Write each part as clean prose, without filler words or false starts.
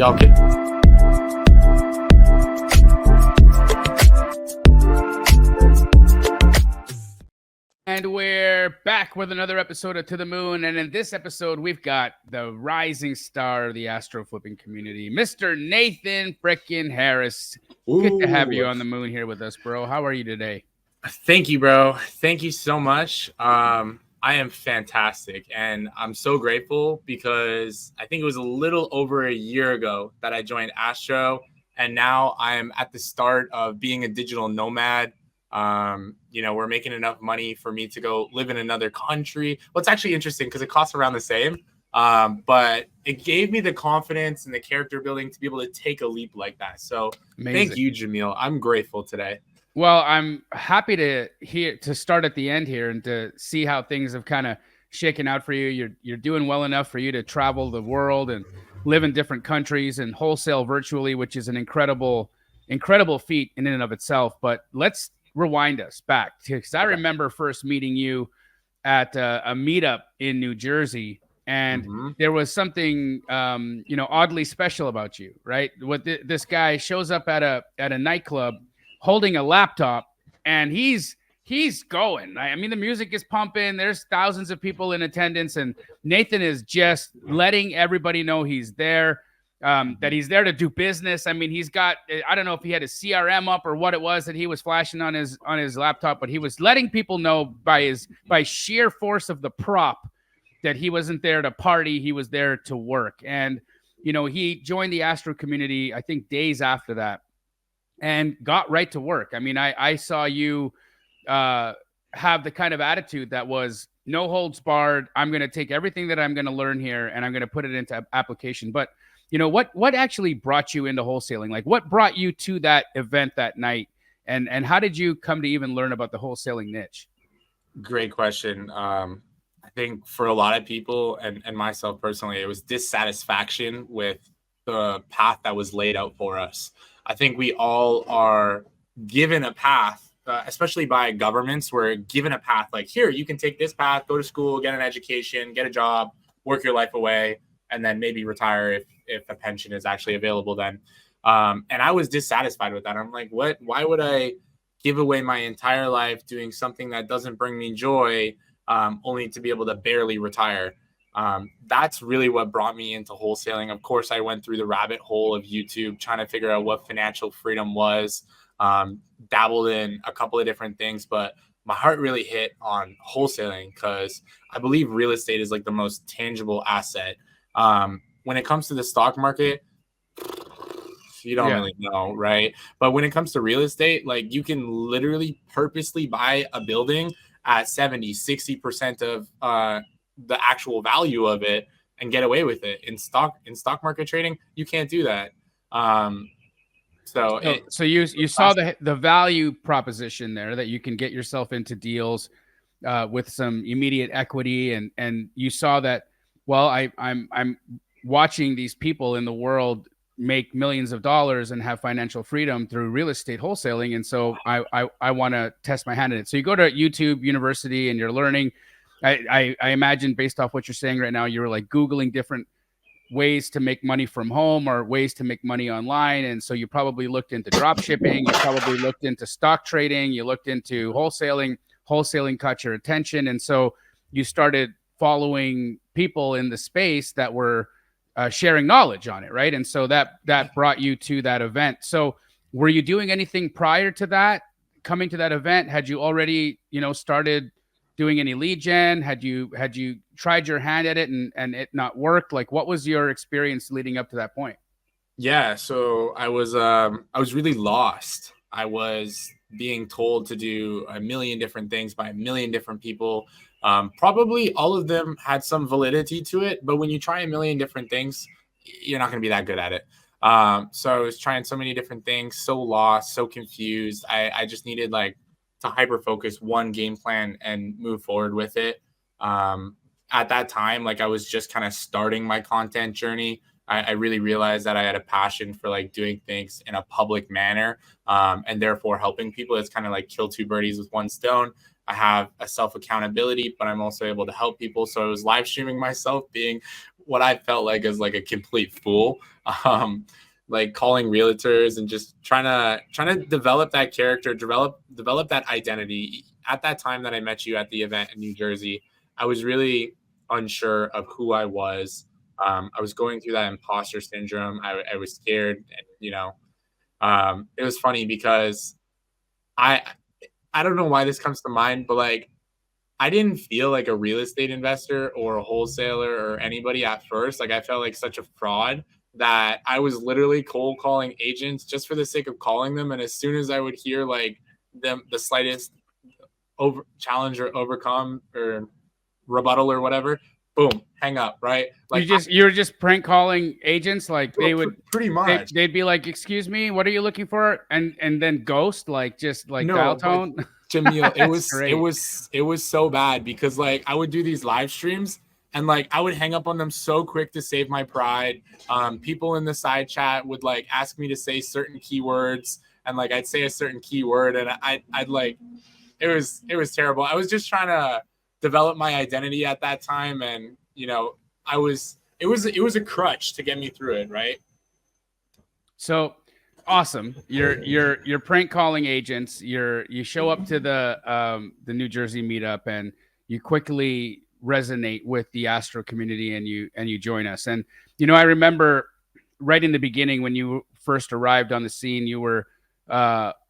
Y'all can. And we're back with another episode of To the Moon. And in this episode, we've got the rising star of the astro flipping community, Mr. Nathan frickin' Harris. Good to have you on the moon here with us, bro. How are you today? Thank you, bro. Thank you so much. I am fantastic, and I'm so grateful because I think it was a little over a year ago that I joined Astro, and now I'm at the start of being a digital nomad. We're making enough money for me to go live in another country. Well, it's actually interesting because it costs around the same, but it gave me the confidence and the character building to be able to take a leap like that. So Thank you, Jamil. I'm grateful today. Well, I'm happy to start at the end here and to see how things have kind of shaken out for you. You're doing well enough for you to travel the world and live in different countries and wholesale virtually, which is an incredible feat in and of itself. But let's rewind us back because I remember first meeting you at a meetup in New Jersey, and there was something oddly special about you, right? This guy shows up at a nightclub holding a laptop, and he's going. I mean, the music is pumping. There's thousands of people in attendance, and Nathan is just letting everybody know he's there, that he's there to do business. I mean, he's got, I don't know if he had his CRM up or what it was that he was flashing on his laptop, but he was letting people know by sheer force of the prop that he wasn't there to party. He was there to work. And, he joined the Astro community, I think, days after that, and got right to work. I mean, I saw you have the kind of attitude that was no holds barred. I'm going to take everything that I'm going to learn here and I'm going to put it into application. But, what actually brought you into wholesaling? Like, what brought you to that event that night? And how did you come to even learn about the wholesaling niche? Great question. I think for a lot of people and myself personally, it was dissatisfaction with the path that was laid out for us. I think we all are given a path, especially by governments. We're given a path like, here, you can take this path, go to school, get an education, get a job, work your life away, and then maybe retire if a pension is actually available then. And I was dissatisfied with that. I'm like, what? Why would I give away my entire life doing something that doesn't bring me joy, only to be able to barely retire? That's really what brought me into wholesaling. Of course, I went through the rabbit hole of YouTube trying to figure out what financial freedom was, dabbled in a couple of different things, but my heart really hit on wholesaling because I believe real estate is like the most tangible asset. When it comes to the stock market, you don't really know, right? But when it comes to real estate, like you can literally purposely buy a building at 70, 60% of the actual value of it and get away with it. In stock market trading, you can't do that. So you saw the value proposition there, that you can get yourself into deals with some immediate equity, and you saw that, well, I'm watching these people in the world make millions of dollars and have financial freedom through real estate wholesaling, and so I want to test my hand in it. So you go to YouTube University and you're learning. I imagine, based off what you're saying right now, you were like Googling different ways to make money from home or ways to make money online. And so you probably looked into drop shipping. You probably looked into stock trading. You looked into wholesaling. Wholesaling caught your attention. And so you started following people in the space that were sharing knowledge on it, right? And so that brought you to that event. So were you doing anything prior to that, coming to that event? Had you already, started doing any lead gen? Had you tried your hand at it and it not worked? Like, what was your experience leading up to that point? Yeah, so I was really lost. I was being told to do a million different things by a million different people. Probably all of them had some validity to it, but when you try a million different things, you're not going to be that good at it. So I was trying so many different things, so lost, so confused. I just needed to hyper focus one game plan and move forward with it. At that time, I was just kind of starting my content journey. I really realized that I had a passion for doing things in a public manner, and therefore helping people. It's kind of like kill two birdies with one stone. I have a self accountability, but I'm also able to help people. So I was live streaming myself being what I felt like as like a complete fool. Like calling realtors and just trying to develop that character, develop that identity. At that time that I met you at the event in New Jersey, I was really unsure of who I was. I was going through that imposter syndrome. I was scared, and it was funny because I I don't know why this comes to mind, but like I didn't feel like a real estate investor or a wholesaler or anybody at first. Like I felt like such a fraud that I was literally cold calling agents just for the sake of calling them. And as soon as I would hear like the slightest challenge or overcome or rebuttal or whatever, boom, hang up, right? Like you're just prank calling agents, like they would pretty much they'd be like, "Excuse me, what are you looking for?" and then ghost, like just like dial tone. Jamil, it was so bad because like I would do these live streams and like I would hang up on them so quick to save my pride. People in the side chat would like ask me to say certain keywords, and like I'd say a certain keyword, and I'd like it was terrible. I was just trying to develop my identity at that time, and it was a crutch to get me through it, right? So awesome. You're prank calling agents. You show up to the New Jersey meetup, and you quickly resonate with the Astro community, and you join us. And I remember right in the beginning when you first arrived on the scene, you were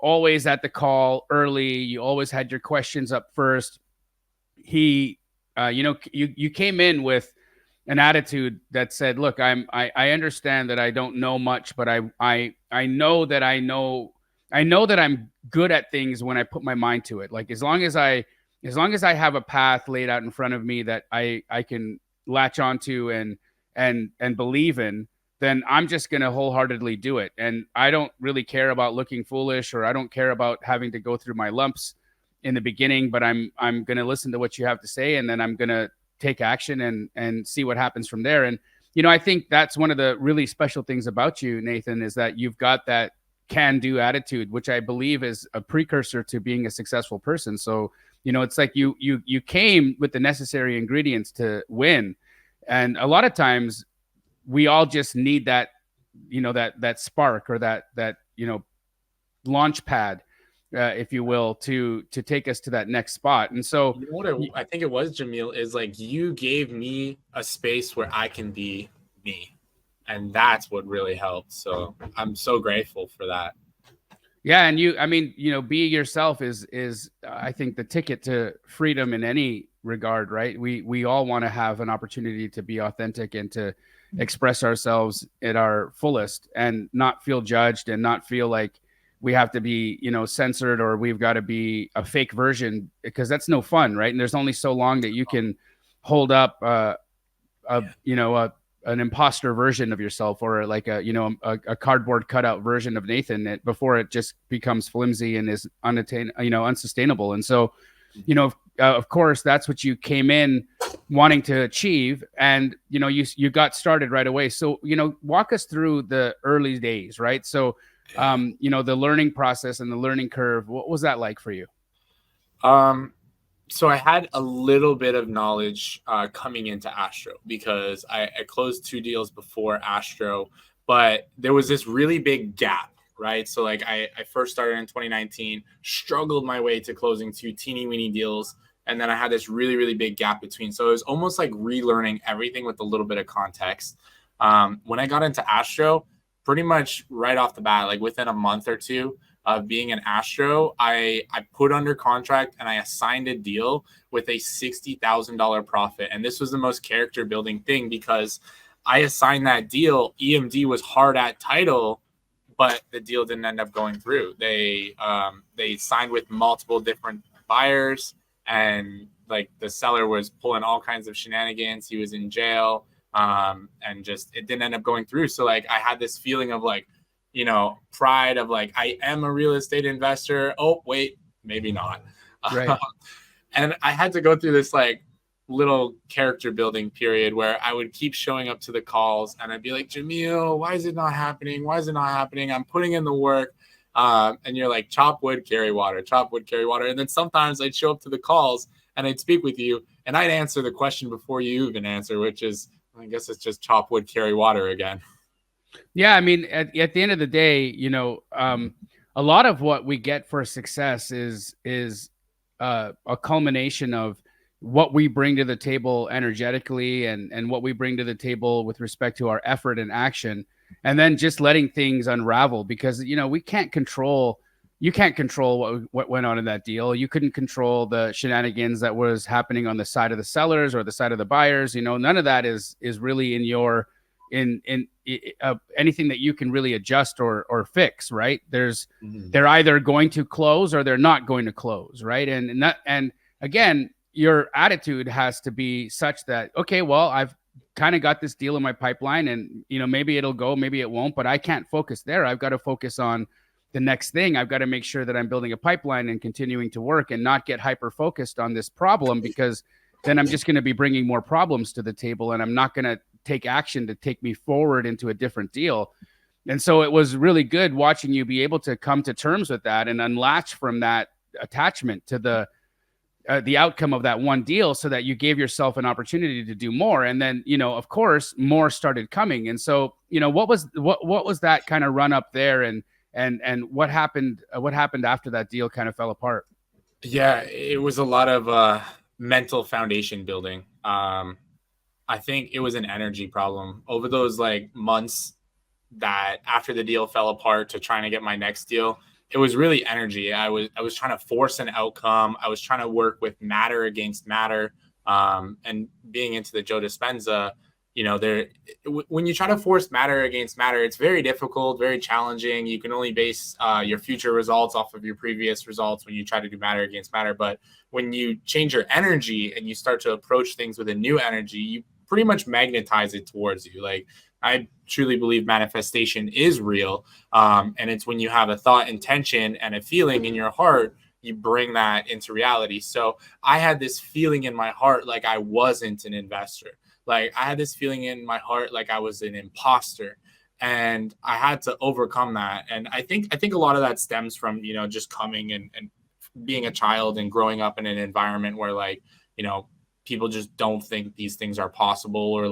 always at the call early. You always had your questions up first. You came in with an attitude that said, "Look, I understand that I don't know much, but I know that I'm good at things when I put my mind to it. Like as long as I have a path laid out in front of me that I can latch onto and believe in, then I'm just going to wholeheartedly do it. And I don't really care about looking foolish, or I don't care about having to go through my lumps in the beginning, but I'm going to listen to what you have to say, and then I'm going to take action and see what happens from there." And I think that's one of the really special things about you, Nathan, is that you've got that can-do attitude, which I believe is a precursor to being a successful person. So it's like you came with the necessary ingredients to win, and a lot of times we all just need that that spark, or that launch pad, if you will, to take us to that next spot. And so what I think it was, Jamil, is like you gave me a space where I can be me, and that's what really helped. So I'm so grateful for that. Yeah, and be yourself is I think the ticket to freedom in any regard, right? We all want to have an opportunity to be authentic and to express ourselves at our fullest, and not feel judged, and not feel like we have to be, censored, or we've got to be a fake version, because that's no fun, right? And there's only so long that you can hold up an imposter version of yourself, or like a cardboard cutout version of Nathan, before it just becomes flimsy and is unsustainable. And so, of course, that's what you came in wanting to achieve, and you got started right away. So walk us through the early days, right? So the learning process and the learning curve, what was that like for you? So I had a little bit of knowledge coming into Astro, because I closed 2 deals before Astro, but there was this really big gap, right? So like I first started in 2019, struggled my way to closing 2 teeny weeny deals, and then I had this really, really big gap between. So it was almost like relearning everything with a little bit of context. When I got into Astro, pretty much right off the bat, like within a month or two of being an Astro, I put under contract and I assigned a deal with a $60,000 profit. And this was the most character building thing, because I assigned that deal. EMD was hard at title, but the deal didn't end up going through. They signed with multiple different buyers, and like the seller was pulling all kinds of shenanigans. He was in jail. And just it didn't end up going through. So like I had this feeling of like, pride of like, I am a real estate investor. Oh, wait, maybe not. Right. And I had to go through this like little character building period where I would keep showing up to the calls, and I'd be like, Jamil, why is it not happening? Why is it not happening? I'm putting in the work. And you're like, chop wood, carry water, chop wood, carry water. And then sometimes I'd show up to the calls and I'd speak with you, and I'd answer the question before you even answer, which is I guess it's just chop wood, carry water again. Yeah, I mean, at the end of the day, a lot of what we get for success is a culmination of what we bring to the table energetically, and what we bring to the table with respect to our effort and action, and then just letting things unravel, because we can't control. You can't control what went on in that deal. You couldn't control the shenanigans that was happening on the side of the sellers or the side of the buyers. None of that is really in your in anything that you can really adjust or fix, right? They're either going to close or they're not going to close, right? And again, your attitude has to be such that, okay, well, I've kind of got this deal in my pipeline, and maybe it'll go, maybe it won't, but I can't focus there. I've got to focus on the next thing. I've got to make sure that I'm building a pipeline and continuing to work, and not get hyper focused on this problem, because then I'm just going to be bringing more problems to the table, and I'm not going to take action to take me forward into a different deal. And so it was really good watching you be able to come to terms with that and unlatch from that attachment to the outcome of that one deal, so that you gave yourself an opportunity to do more. And then, of course, more started coming. And so, what was that kind of run up there, and what happened after that deal kind of fell apart? Yeah, it was a lot of mental foundation building. I think it was an energy problem over those months that after the deal fell apart to trying to get my next deal. It was really energy. I was trying to force an outcome. I was trying to work with matter against matter. And being into the Joe Dispenza, when you try to force matter against matter, it's very difficult, very challenging. You can only base your future results off of your previous results when you try to do matter against matter. But when you change your energy and you start to approach things with a new energy, you pretty much magnetize it towards you. I truly believe manifestation is real. And it's when you have a thought, intention, and a feeling in your heart, you bring that into reality. So I had this feeling in my heart like I wasn't an investor. I had this feeling in my heart like I was an imposter. And I had to overcome that. And I think a lot of that stems from, just coming and being a child and growing up in an environment where people just don't think these things are possible, or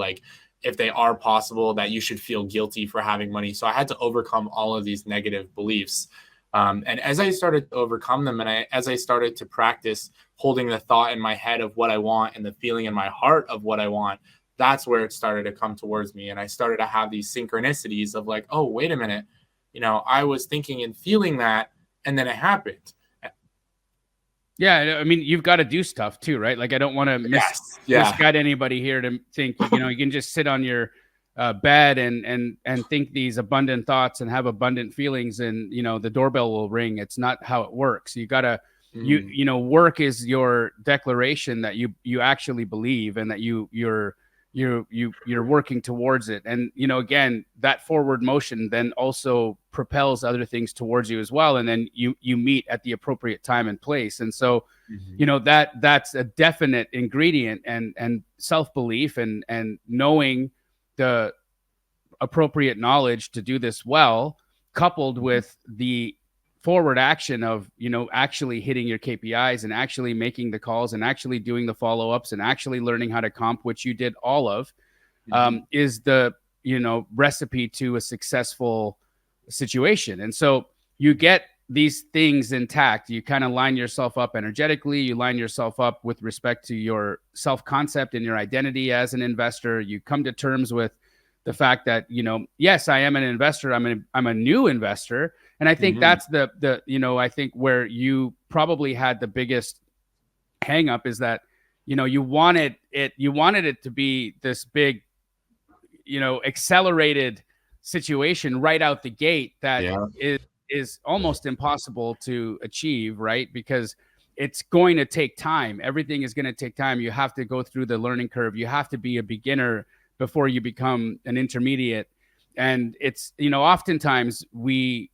if they are possible, that you should feel guilty for having money. So I had to overcome all of these negative beliefs. And as I started to overcome them, and as I started to practice holding the thought in my head of what I want and the feeling in my heart of what I want, that's where it started to come towards me. And I started to have these synchronicities of oh, wait a minute, I was thinking and feeling that, and then it happened. Yeah, I mean, you've got to do stuff too, right? I don't want to misguide anybody here to think, you can just sit on your bed and think these abundant thoughts and have abundant feelings, and the doorbell will ring. It's not how it works. You got to work is your declaration that you actually believe, and that you're working towards it. And again, that forward motion then also propels other things towards you as well, and then you meet at the appropriate time and place. And so that's a definite ingredient, and self-belief and knowing the appropriate knowledge to do this well, coupled with the forward action of actually hitting your KPIs and actually making the calls and actually doing the follow-ups and actually learning how to comp, which you did all of, is the recipe to a successful situation. And so you get these things intact. You kind of line yourself up energetically. You line yourself up with respect to your self-concept and your identity as an investor. You come to terms with the fact that yes, I am an investor. I'm a new investor. And I think that's the I think where you probably had the biggest hang up is that, you wanted it to be this big, accelerated situation right out the gate that is almost impossible to achieve, right? Because it's going to take time. Everything is going to take time. You have to go through the learning curve. You have to be a beginner before you become an intermediate. And it's, oftentimes we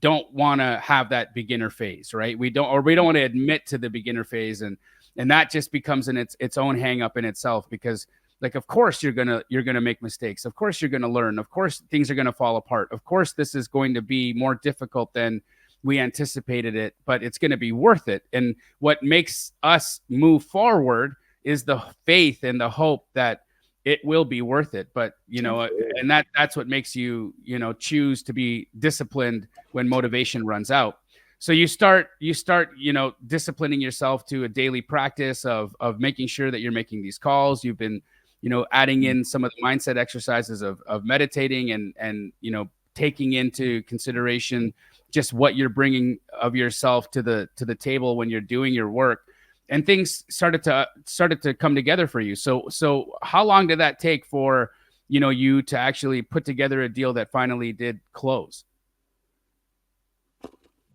don't want to have that beginner phase, right? We don't want to admit to the beginner phase. And that just becomes its own hang up in itself, because of course you're going to make mistakes. Of course you're going to learn. Of course things are going to fall apart. Of course this is going to be more difficult than we anticipated it, but it's going to be worth it. And what makes us move forward is the faith and the hope that it will be worth it. But, you know, and that's what makes you, you know, choose to be disciplined when motivation runs out. So you start, you know, disciplining yourself to a daily practice of making sure that you're making these calls. You've been, you know, adding in some of the mindset exercises of meditating and, you know, taking into consideration just what you're bringing of yourself to the table when you're doing your work. And things started to come together for you. So how long did that take for, you know, you to actually put together a deal that finally did close?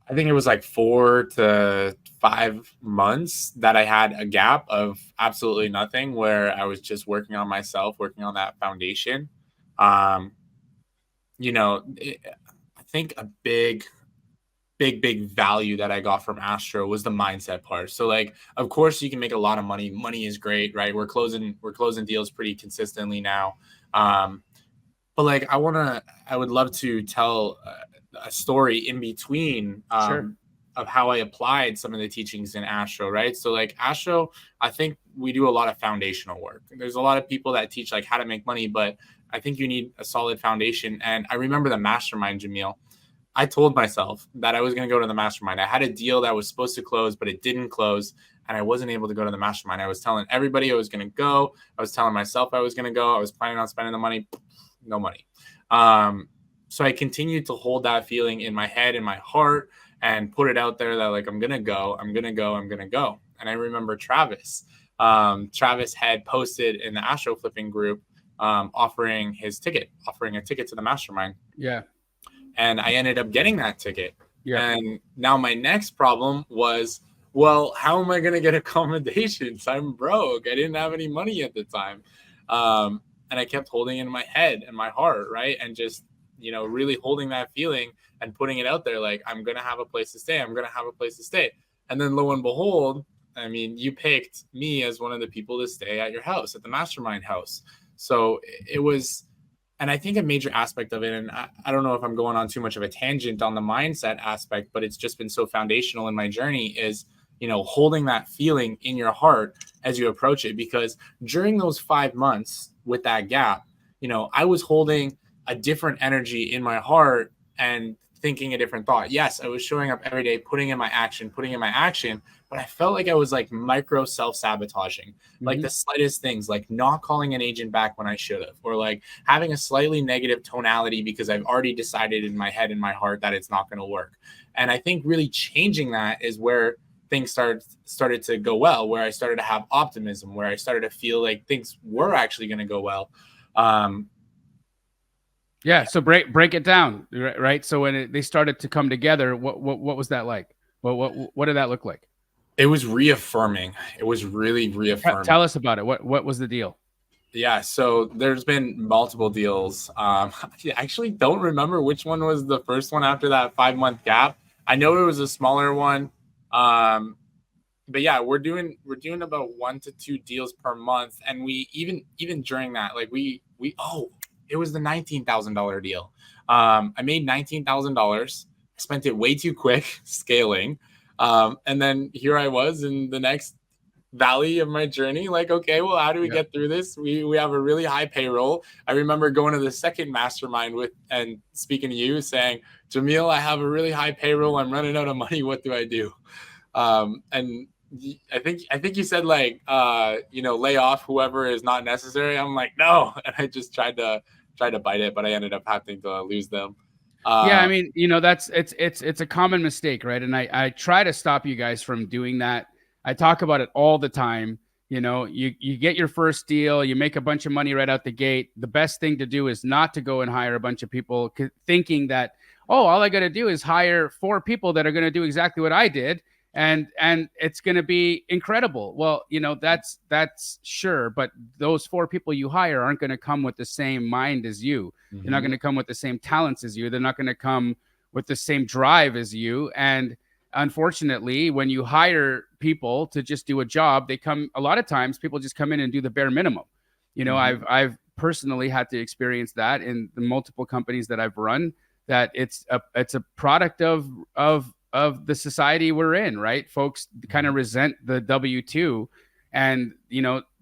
I think it was like 4 to 5 months that I had a gap of absolutely nothing, where I was just working on myself, working on that foundation. You know, I think a big value that I got from Astro was the mindset part. So like, of course you can make a lot of money. Money is great, right? We're closing deals pretty consistently now. But like, I would love to tell a story in between Sure. of how I applied some of the teachings in Astro, right? So like Astro, I think we do a lot of foundational work. There's a lot of people that teach like how to make money, but I think you need a solid foundation. And I remember the mastermind, Jamil. I told myself that I was going to go to the mastermind. I had a deal that was supposed to close, but it didn't close. And I wasn't able to go to the mastermind. I was telling everybody I was going to go. I was telling myself I was going to go. I was planning on spending the money. No money. So I continued to hold that feeling in my head, in my heart, and put it out there that like, I'm going to go. And I remember Travis. Travis had posted in the Astro flipping group offering a ticket to the mastermind. Yeah. And I ended up getting that ticket. Yeah. And now my next problem was, well, how am I going to get accommodations? I'm broke. I didn't have any money at the time. And I kept holding it in my head and my heart, right? And just, you know, really holding that feeling and putting it out there like, I'm going to have a place to stay. And then lo and behold, I mean, you picked me as one of the people to stay at your house, at the mastermind house. So it was... And I think a major aspect of it, and I don't know if I'm going on too much of a tangent on the mindset aspect, but it's just been so foundational in my journey, is, you know, holding that feeling in your heart as you approach it. Because during those 5 months with that gap, you know, I was holding a different energy in my heart and thinking a different thought. Yes, I was showing up every day, putting in my action, but I felt like I was like micro self-sabotaging, like the slightest things, like not calling an agent back when I should have, or like having a slightly negative tonality because I've already decided in my head and my heart that it's not going to work. And I think really changing that is where things started to go well, where I started to have optimism, where I started to feel like things were actually going to go well. Yeah. So break it down, right? So when they started to come together, what was that like? What did that look like? It was reaffirming. It was really reaffirming. Tell us about it. What was the deal? Yeah, so there's been multiple deals. I actually don't remember which one was the first one after that 5-month gap. I know it was a smaller one. But yeah, we're doing about 1 to 2 deals per month. And we even during that, like it was the $19,000 deal. I made $19,000. I spent it way too quick scaling. And then here I was in the next valley of my journey. Like, okay, well, how do we get through this? We have a really high payroll. I remember going to the second mastermind and speaking to you saying, Jamil, I have a really high payroll. I'm running out of money. What do I do? And I think you said like, lay off whoever is not necessary. I'm like, no. And I just tried to bite it, but I ended up having to lose them. Yeah, I mean, it's a common mistake, right? And I try to stop you guys from doing that. I talk about it all the time. You get your first deal, you make a bunch of money right out the gate. The best thing to do is not to go and hire a bunch of people thinking that, oh, all I got to do is hire 4 people that are going to do exactly what I did. And it's going to be incredible. Well, that's sure. But those 4 people you hire aren't going to come with the same mind as you. They're not going to come with the same talents as you. They're not going to come with the same drive as you. And unfortunately, when you hire people to just do a job, a lot of times people just come in and do the bare minimum. I've personally had to experience that in the multiple companies that I've run, that it's a product of the society we're in, right? Folks kind of resent the W-2 and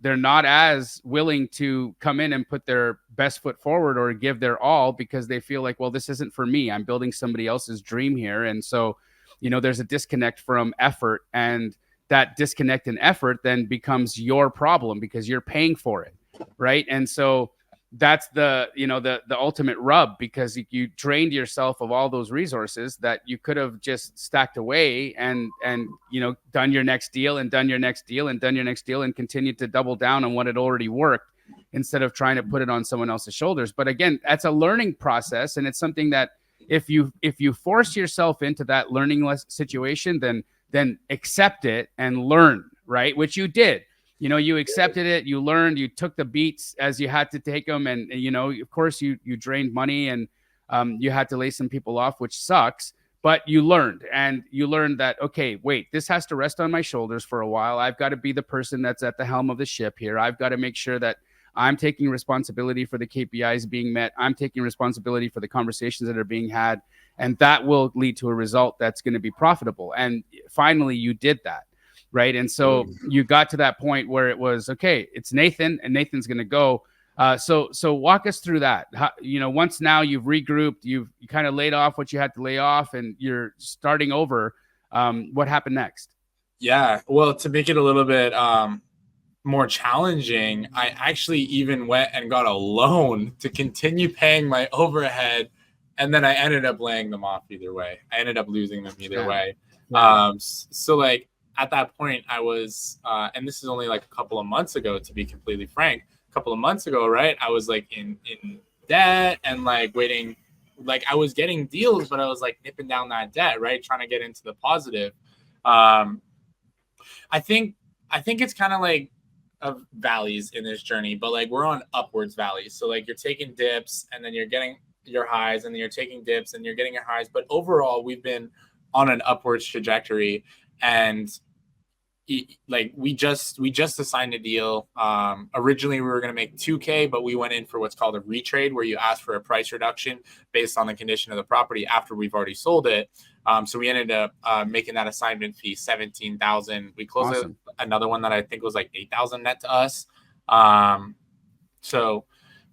they're not as willing to come in and put their best foot forward or give their all, because they feel like, well, this isn't for me, I'm building somebody else's dream here. And so there's a disconnect from effort, and that disconnect in effort then becomes your problem because you're paying for it, right? And so that's the ultimate rub, because you drained yourself of all those resources that you could have just stacked away and done your next deal and done your next deal and done your next deal and continued to double down on what had already worked, instead of trying to put it on someone else's shoulders. But again, that's a learning process, and it's something that if you force yourself into that learning situation, then accept it and learn, right? Which you did. You accepted it, you learned, you took the beats as you had to take them. And, of course you drained money, and you had to lay some people off, which sucks, but you learned that, okay, wait, this has to rest on my shoulders for a while. I've got to be the person that's at the helm of the ship here. I've got to make sure that I'm taking responsibility for the KPIs being met. I'm taking responsibility for the conversations that are being had, and that will lead to a result that's going to be profitable. And finally you did that. Right. And so you got to that point where it was, okay, it's Nathan, and Nathan's going to go. So walk us through that. How, once now you've regrouped, you kind of laid off what you had to lay off, and you're starting over. What happened next? Yeah. Well, to make it a little bit more challenging, I actually even went and got a loan to continue paying my overhead. And then I ended up laying them off either way. I ended up losing them either way. Yeah. So like, at that point, I was, and this is only like a couple of months ago, to be completely frank, a couple of months ago, right? I was like in debt and like waiting, like I was getting deals, but I was like nipping down that debt, right? Trying to get into the positive. I think it's kind of like of valleys in this journey, but like we're on upwards valleys. So like you're taking dips, and then you're getting your highs, and then you're taking dips and you're getting your highs. But overall, we've been on an upwards trajectory. And like we just assigned a deal. Originally we were going to make 2K, but we went in for what's called a retrade, where you ask for a price reduction based on the condition of the property after we've already sold it. So we ended up making that assignment fee $17,000. We closed awesome. Another one that I think was like $8,000 net to us. So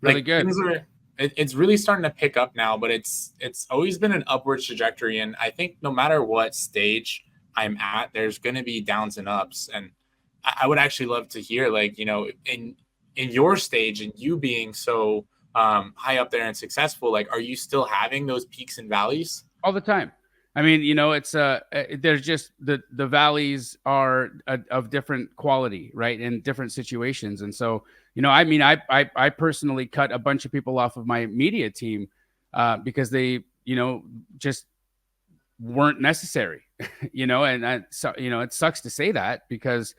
really like, good. It's really starting to pick up now, but it's always been an upward trajectory. And I think no matter what stage I'm at, there's going to be downs and ups. And I would actually love to hear, like, in your stage and you being so high up there and successful, like, are you still having those peaks and valleys? All the time. I mean, it's there's just the valleys are of different quality, right? In different situations. And so, I mean, I personally cut a bunch of people off of my media team because they, just weren't necessary, and so, it sucks to say that, because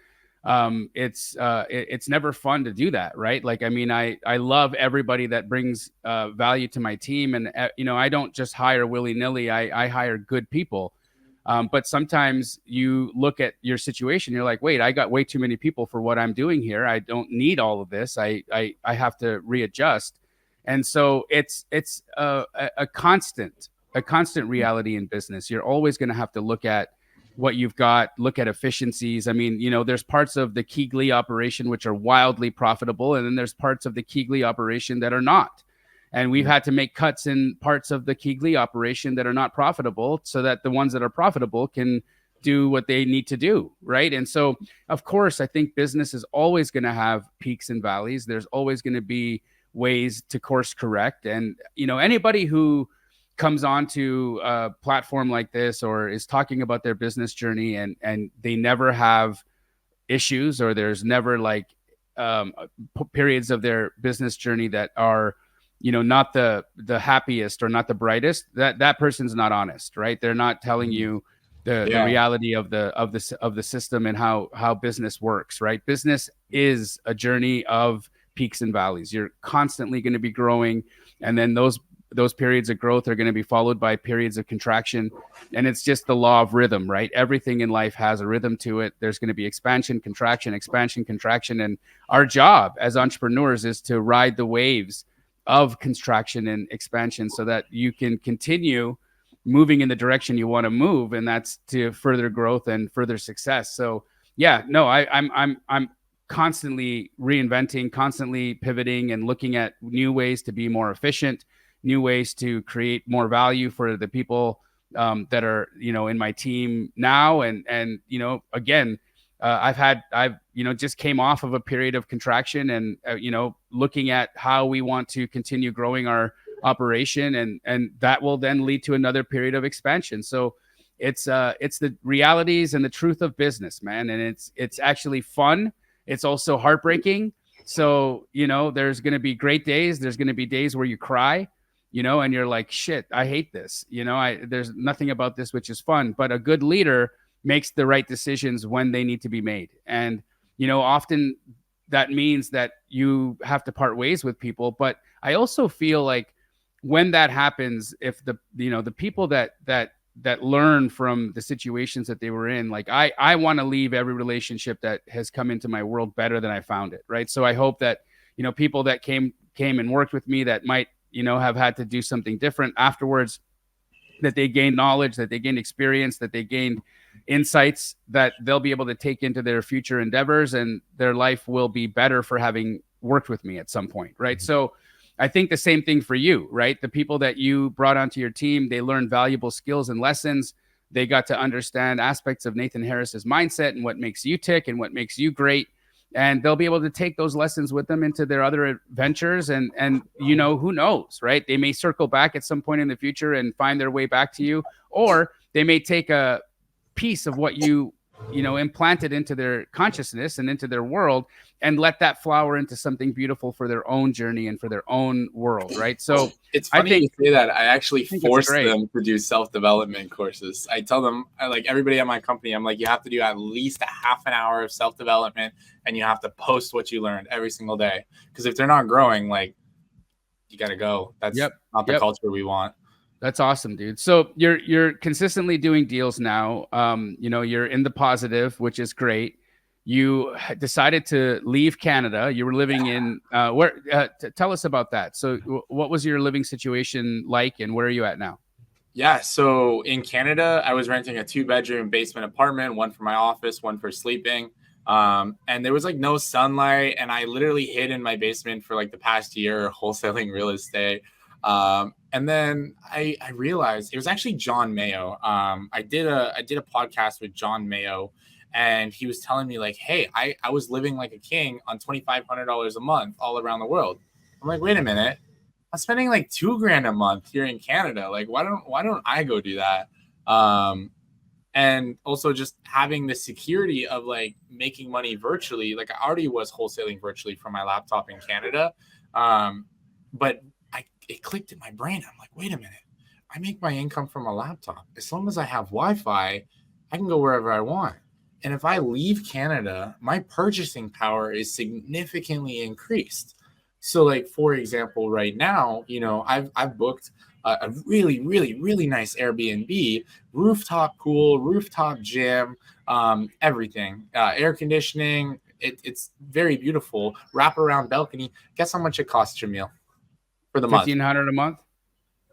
it's never fun to do that, right? Like, I mean, I love everybody that brings value to my team, and I don't just hire willy-nilly. I hire good people, but sometimes you look at your situation, you're like, wait, I got way too many people for what I'm doing here. I don't need all of this. I have to readjust. And so it's a constant reality in business. You're always going to have to look at what you've got, look at efficiencies. I mean, there's parts of the Keegley operation which are wildly profitable, and then there's parts of the Keegley operation that are not. And we've had to make cuts in parts of the Keegley operation that are not profitable, so that the ones that are profitable can do what they need to do, right? And so, of course, I think business is always going to have peaks and valleys. There's always going to be ways to course correct. And, anybody who comes onto a platform like this or is talking about their business journey and they never have issues, or there's never like periods of their business journey that are, not the happiest or not the brightest, that person's not honest, right? They're not telling you the reality of the system and how business works, right? Business is a journey of peaks and valleys. You're constantly going to be growing, and then those periods of growth are going to be followed by periods of contraction. And it's just the law of rhythm, right? Everything in life has a rhythm to it. There's going to be expansion, contraction, expansion, contraction. And our job as entrepreneurs is to ride the waves of contraction and expansion so that you can continue moving in the direction you want to move. And that's to further growth and further success. So yeah, no, I'm constantly reinventing, constantly pivoting, and looking at new ways to be more efficient, new ways to create more value for the people that are, in my team now. And again, I've just came off of a period of contraction, and looking at how we want to continue growing our operation, and that will then lead to another period of expansion. So it's the realities and the truth of business, man. And it's actually fun. It's also heartbreaking. So, there's going to be great days. There's going to be days where you cry, and you're like, shit, I hate this. There's nothing about this which is fun. But a good leader makes the right decisions when they need to be made. And, often that means that you have to part ways with people. But I also feel like when that happens, if the people that learn from the situations that they were in, like I want to leave every relationship that has come into my world better than I found it. Right. So I hope that, people that came and worked with me that might, have had to do something different afterwards, that they gained knowledge, that they gained experience, that they gained insights that they'll be able to take into their future endeavors, and their life will be better for having worked with me at some point. Right. So I think the same thing for you, right? The people that you brought onto your team, they learned valuable skills and lessons. They got to understand aspects of Nathan Harris's mindset and what makes you tick and what makes you great. And they'll be able to take those lessons with them into their other ventures. And who knows, right? They may circle back at some point in the future and find their way back to you, or they may take a piece of what you implanted into their consciousness and into their world, and let that flower into something beautiful for their own journey and for their own world. Right. So it's funny you say that. I actually force them to do self-development courses. I tell them, like everybody at my company, I'm like, you have to do at least a half an hour of self-development, and you have to post what you learned every single day. Because if they're not growing, like, you got to go. That's not the culture we want. That's awesome, dude. So you're consistently doing deals now. You're in the positive, which is great. You decided to leave Canada. You were living in where? Tell us about that. So what was your living situation like, and where are you at now? Yeah. So in Canada, I was renting a 2-bedroom basement apartment, one for my office, one for sleeping. And there was like no sunlight, and I literally hid in my basement for like the past year wholesaling real estate. And then I realized it was actually John Mayo. I did a podcast with John Mayo, and he was telling me like, hey, I was living like a king on $2,500 a month all around the world. I'm like, wait a minute, I'm spending like $2,000 a month here in Canada. Like, why don't I go do that? And also just having the security of like making money virtually. Like, I already was wholesaling virtually from my laptop in Canada. But it clicked in my brain. I'm like, wait a minute, I make my income from a laptop. As long as I have Wi-Fi, I can go wherever I want. And if I leave Canada, my purchasing power is significantly increased. So like, for example, right now, I've booked a really, really, really nice Airbnb, rooftop pool, rooftop gym, everything, air conditioning. It's very beautiful. Wraparound balcony. Guess how much it costs, Jamil? For the month, $1,500 a month.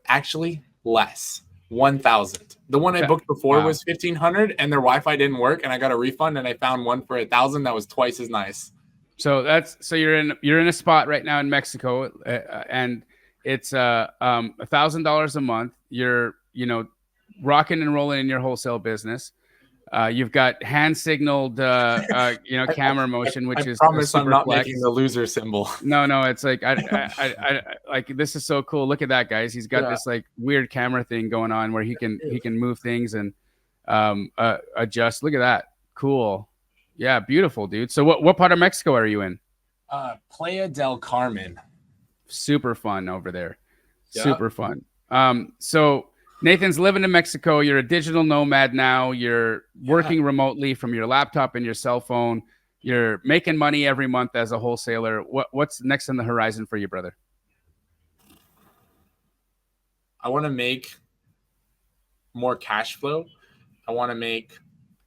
Actually, less, 1,000. The one I booked before was 1,500, and their Wi-Fi didn't work, and I got a refund, and I found one for 1,000 that was twice as nice. So you're in a spot right now in Mexico, and it's $1,000 a month. You're rocking and rolling in your wholesale business. You've got hand signaled, camera motion, which is. I promise I'm not making the loser symbol. No, it's like I like, this is so cool. Look at that, guys. He's got this like weird camera thing going on where he can move things and adjust. Look at that, cool. Yeah, beautiful, dude. So what part of Mexico are you in? Playa del Carmen. Super fun over there. Yep. Super fun. So Nathan's living in Mexico. You're a digital nomad now. You're working remotely from your laptop and your cell phone. You're making money every month as a wholesaler. What's next on the horizon for you, brother? I want to make more cash flow. I want to make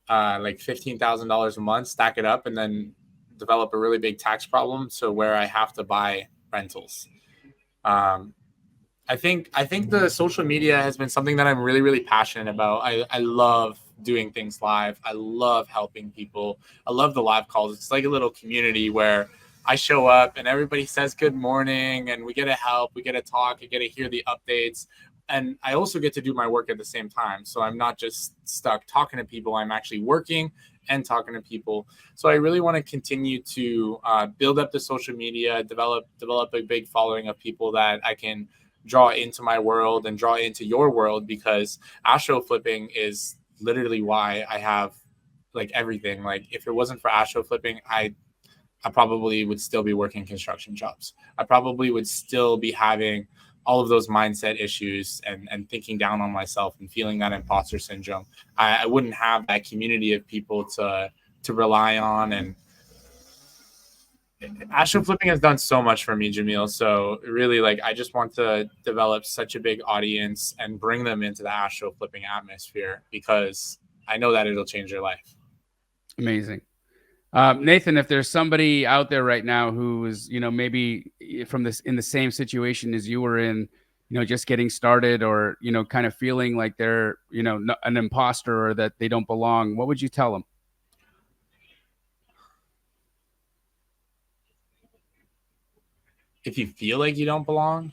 like $15,000 a month, stack it up, and then develop a really big tax problem. So where I have to buy rentals. I think the social media has been something that I'm really, really passionate about. I love doing things live. I love helping people. I love the live calls. It's like a little community where I show up and everybody says good morning and we get to help, we get to talk, I get to hear the updates. And I also get to do my work at the same time. So I'm not just stuck talking to people, I'm actually working and talking to people. So I really want to continue to build up the social media, develop a big following of people that I can draw into my world and draw into your world, because astro flipping is literally why I have like everything. Like if it wasn't for astro flipping, I probably would still be working construction jobs. I probably would still be having all of those mindset issues and thinking down on myself and feeling that imposter syndrome. I wouldn't have that community of people to rely on. And astro flipping has done so much for me, Jamil. So really, like, I just want to develop such a big audience and bring them into the astro flipping atmosphere, because I know that it'll change their life. Amazing. Nathan, if there's somebody out there right now who is, maybe from this in the same situation as you were in, just getting started, or, kind of feeling like they're, an imposter or that they don't belong, what would you tell them? If you feel like you don't belong,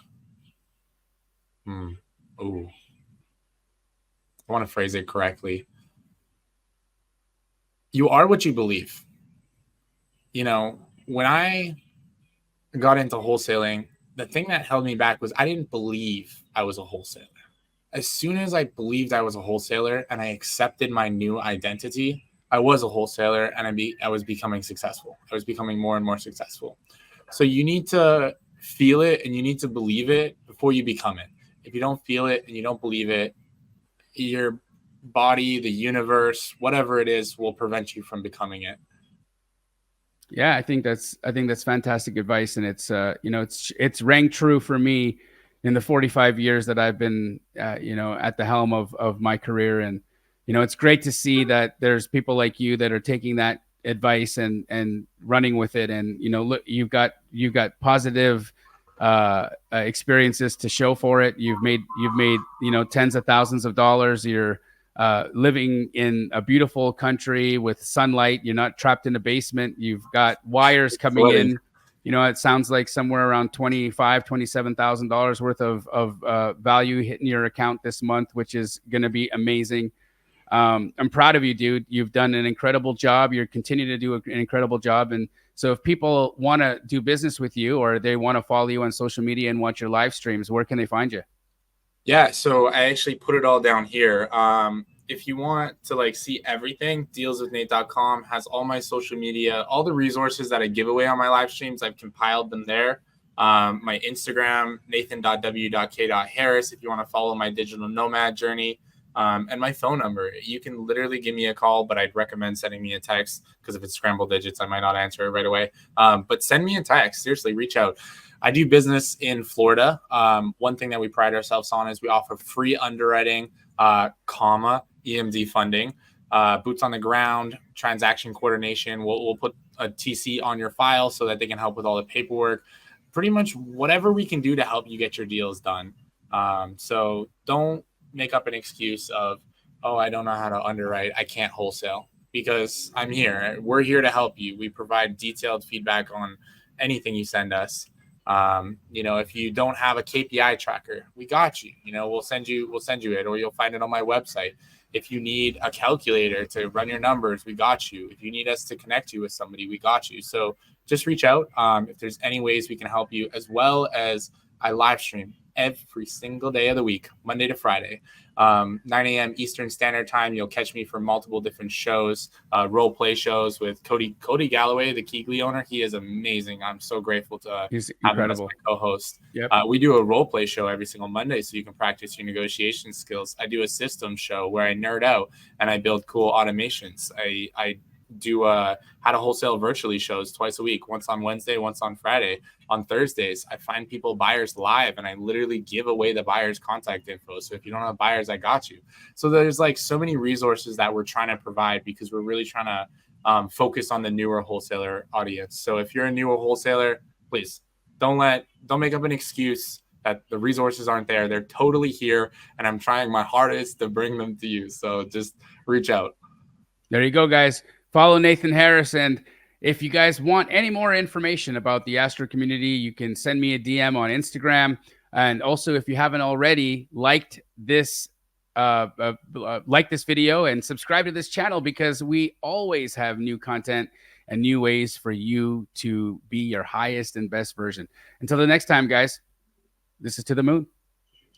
I want to phrase it correctly. You are what you believe. When I got into wholesaling, the thing that held me back was I didn't believe I was a wholesaler. As soon as I believed I was a wholesaler and I accepted my new identity, I was a wholesaler, and I was becoming successful. I was becoming more and more successful. So you need to feel it and you need to believe it before you become it. If you don't feel it and you don't believe it, your body, the universe, whatever it is, will prevent you from becoming it. Yeah, I think that's fantastic advice, and it's rang true for me in the 45 years that I've been at the helm of my career. And it's great to see that there's people like you that are taking that advice and running with it. And look, you've got positive experiences to show for it. You've made tens of thousands of dollars. You're living in a beautiful country with sunlight. You're not trapped in a basement. You've got wires coming in. It sounds like somewhere around $27,000 worth of value hitting your account this month, which is going to be amazing. I'm proud of you, dude. You've done an incredible job. You're continuing to do an incredible job. And so if people want to do business with you, or they want to follow you on social media and watch your live streams, where can they find you? Yeah, so I actually put it all down here. If you want to see everything, dealswithnate.com has all my social media, all the resources that I give away on my live streams. I've compiled them there. My Instagram, nathan.w.k.harris, if you want to follow my digital nomad journey, and my phone number. You can literally give me a call, but I'd recommend sending me a text, because if it's scrambled digits, I might not answer it right away. But send me a text. Seriously, reach out. I do business in Florida. One thing that we pride ourselves on is we offer free underwriting, EMD funding, boots on the ground, transaction coordination. We'll put a TC on your file so that they can help with all the paperwork. Pretty much whatever we can do to help you get your deals done. So don't make up an excuse of, oh, I don't know how to underwrite, I can't wholesale, because I'm here. We're here to help you. We provide detailed feedback on anything you send us. If you don't have a KPI tracker, we got you. We'll send you it, or you'll find it on my website. If you need a calculator to run your numbers, we got you. If you need us to connect you with somebody, we got you. So just reach out. If there's any ways we can help you, as well as I live stream every single day of the week, Monday to Friday, 9 a.m. Eastern Standard Time. You'll catch me for multiple different shows, role play shows with Cody Galloway, the Keegley owner. He is amazing. I'm so grateful to have him as my co-host. Yep. We do a role play show every single Monday, so you can practice your negotiation skills. I do a systems show where I nerd out and I build cool automations. I do how to wholesale virtually shows twice a week, once on Wednesday, once on Friday. On Thursdays, I find buyers live, and I literally give away the buyer's contact info. So if you don't have buyers, I got you. So there's so many resources that we're trying to provide, because we're really trying to focus on the newer wholesaler audience. So if you're a newer wholesaler, please don't make up an excuse that the resources aren't there. They're totally here, and I'm trying my hardest to bring them to you. So just reach out. There you go, guys. Follow Nathan Harris. And if you guys want any more information about the Astro community, you can send me a DM on Instagram. And also, if you haven't already, liked this video and subscribe to this channel, because we always have new content and new ways for you to be your highest and best version. Until the next time, guys, this is To the Moon.